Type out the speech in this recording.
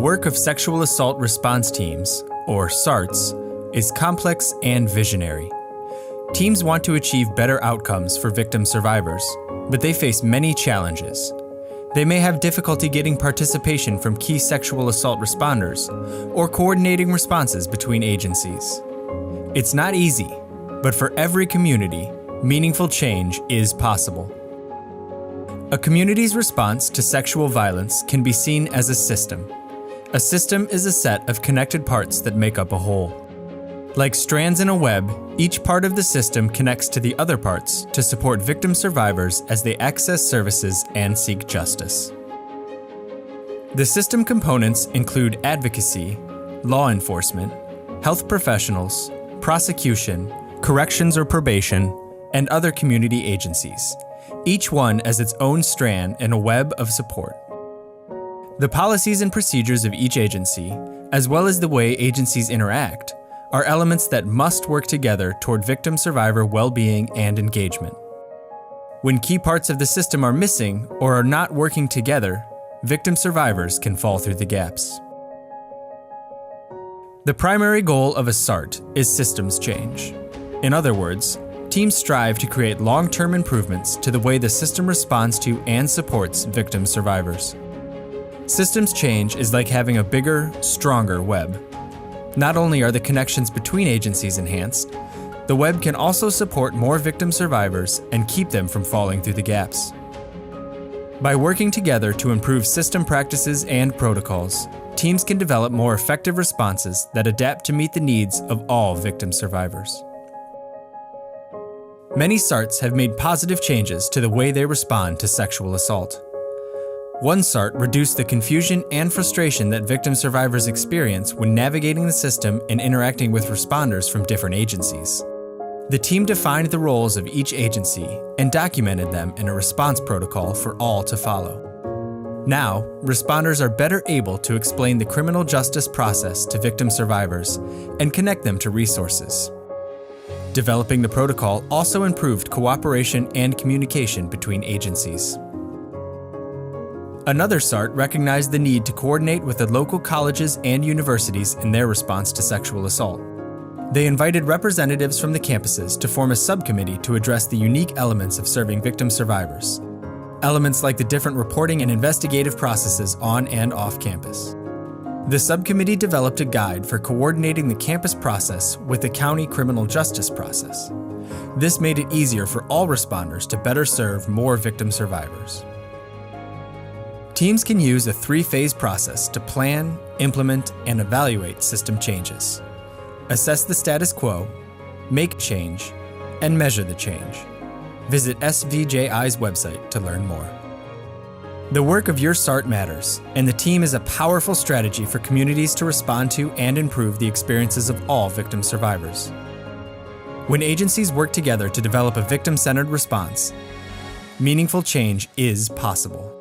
work of sexual assault response teams, or SARTs, is complex and visionary. Teams want to achieve better outcomes for victim survivors, but they face many challenges. They may have difficulty getting participation from key sexual assault responders or coordinating responses between agencies. It's not easy, but for every community, meaningful change is possible. A community's response to sexual violence can be seen as a system. A system is a set of connected parts that make up a whole. Like strands in a web, each part of the system connects to the other parts to support victim survivors as they access services and seek justice. The system components include advocacy, law enforcement, health professionals, prosecution, corrections or probation, and other community agencies, each one as its own strand in a web of support. The policies and procedures of each agency, as well as the way agencies interact, are elements that must work together toward victim survivor well-being and engagement. When key parts of the system are missing or are not working together, victim survivors can fall through the gaps. The primary goal of a SART is systems change. In other words, teams strive to create long-term improvements to the way the system responds to and supports victim survivors. Systems change is like having a bigger, stronger web. Not only are the connections between agencies enhanced, the web can also support more victim survivors and keep them from falling through the gaps. By working together to improve system practices and protocols, teams can develop more effective responses that adapt to meet the needs of all victim survivors. Many SARTs have made positive changes to the way they respond to sexual assault. One SART reduced the confusion and frustration that victim survivors experience when navigating the system and interacting with responders from different agencies. The team defined the roles of each agency and documented them in a response protocol for all to follow. Now, responders are better able to explain the criminal justice process to victim survivors and connect them to resources. Developing the protocol also improved cooperation and communication between agencies. Another SART recognized the need to coordinate with the local colleges and universities in their response to sexual assault. They invited representatives from the campuses to form a subcommittee to address the unique elements of serving victim survivors. Elements like the different reporting and investigative processes on and off campus. The subcommittee developed a guide for coordinating the campus process with the county criminal justice process. This made it easier for all responders to better serve more victim survivors. Teams can use a 3-phase process to plan, implement, and evaluate system changes. Assess the status quo, make change, and measure the change. Visit SVJI's website to learn more. The work of your SART matters, and the team is a powerful strategy for communities to respond to and improve the experiences of all victim survivors. When agencies work together to develop a victim-centered response, meaningful change is possible.